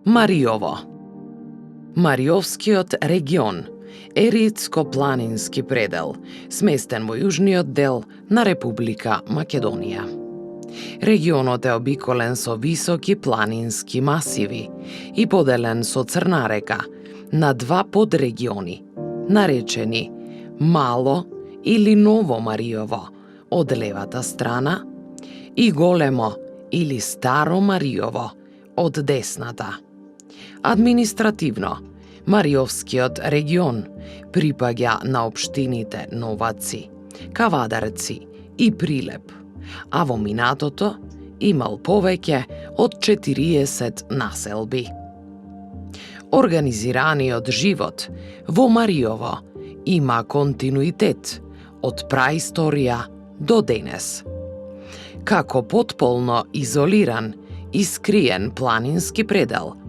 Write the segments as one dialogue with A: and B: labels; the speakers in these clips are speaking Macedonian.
A: Мариово. Мариовскиот регион е ридско-планински предел, сместен во јужниот дел на Република Македонија. Регионот е обиколен со високи планински масиви и поделен со Црна река на два подрегиони, наречени Мало или Ново Мариово од левата страна и Големо или Старо Мариово од десната. Административно, Мариовскиот регион припаѓа на општините Новаци, Кавадарци и Прилеп, а во минатото имал повеќе од 40 населби. Организираниот живот во Мариово има континуитет од праисторија до денес. Како потполно изолиран и скриен планински предел,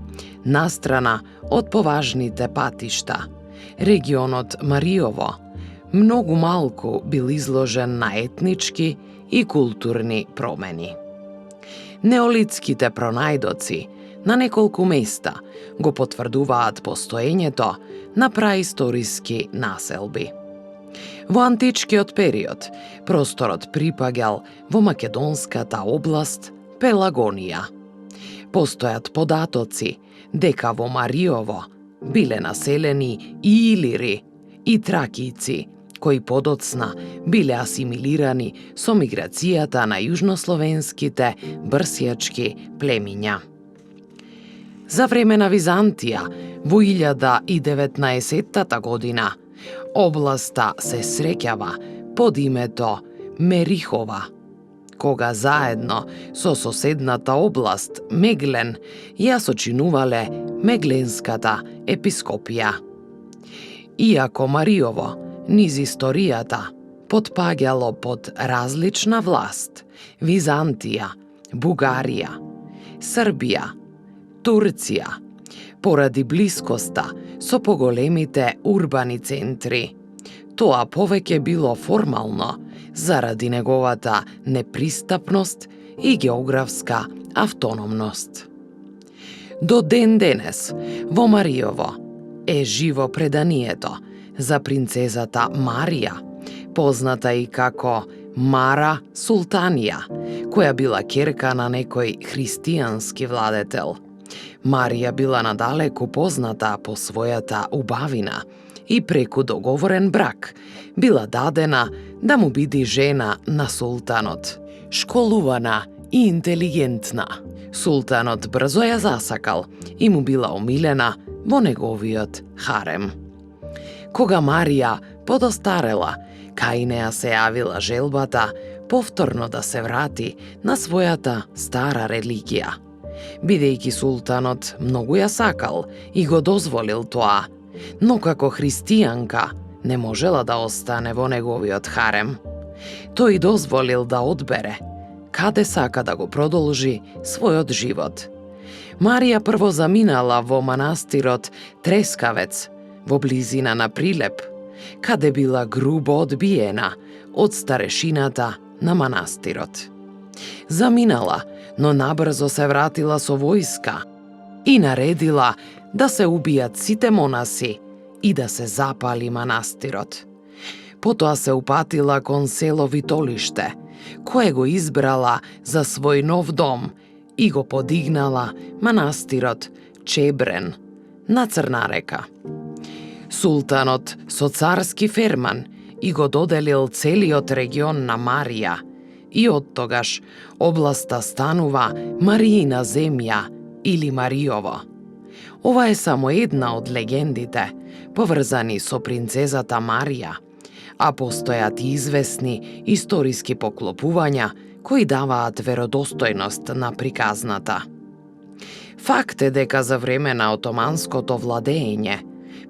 A: настрана од поважните патишта, регионот Мариово многу малку бил изложен на етнички и културни промени. Неолитските пронајдоци на неколку места го потврдуваат постоењето на праисториски населби. Во античкиот период просторот припаѓал во македонската област Пелагонија. Постојат податоци дека во Мариово биле населени и илири и тракијци, кои подоцна биле асимилирани со миграцијата на јужнословенските брсјачки племиња. За време на Византија, во 1019 година, областа се среќава под името Мерихова, кога заедно со соседната област Меглен ја сочинувале Мегленската епископија. Иако Мариово низ историјата потпаѓало под различна власт, Византија, Бугарија, Србија, Турција, поради блискоста со поголемите урбани центри, тоа повеќе било формално заради неговата непристапност и географска автономност. До ден денес во Мариово е живо преданието за принцезата Марија, позната и како Мара Султанија, која била ќерка на некој христијански владетел. Марија била надалеку позната по својата убавина и преку договорен брак била дадена да му биде жена на султанот. Школувана и интелигентна, султанот брзо ја засакал и му била омилена во неговиот харем. Кога Марија подостарела, кај неа се јавила желбата повторно да се врати на својата стара религија. Бидејќи султанот многу ја сакал и го дозволил тоа, но како христијанка не можела да остане во неговиот харем. Тој дозволил да одбере каде сака да го продолжи својот живот. Марија прво заминала во манастирот Трескавец, во близина на Прилеп, каде била грубо одбиена од старешината на манастирот. Заминала, но набрзо се вратила со војска и наредила да се убијат сите монаси и да се запали манастирот. Потоа се упатила кон село Витолиште, кое го избрала за свој нов дом и го подигнала манастирот Чебрен на Црна река. Султанот со царски ферман и го доделил целиот регион на Марија и оттогаш областа станува Мариина земја или Мариово. Ова е само една од легендите поврзани со принцезата Марија, а постојат и известни историски поклопувања кои даваат веродостојност на приказната. Факт е дека за време на отоманското владење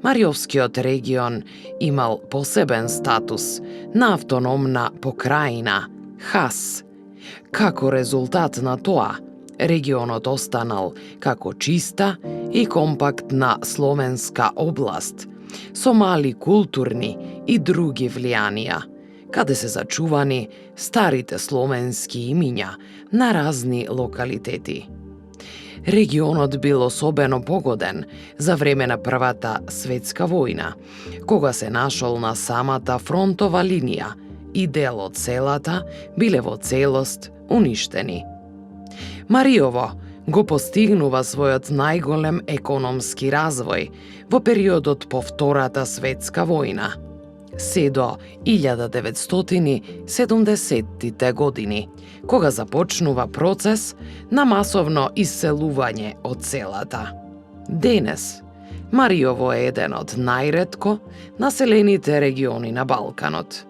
A: Мариовскиот регион имал посебен статус на автономна покрајна Хас. Како резултат на тоа, регионот останал како чиста и компактна словенска област, со мали културни и други влијанија, каде се зачувани старите словенски имиња на разни локалитети. Регионот бил особено погоден за време на Првата светска војна, кога се нашол на самата фронтова линија и дел од селата биле во целост уништени. Мариово го постигнува својот најголем економски развој во периодот по Втората светска војна, се до 1970-тите години, кога започнува процес на масовно исселување од селата. Денес, Мариово е еден од најретко населените региони на Балканот.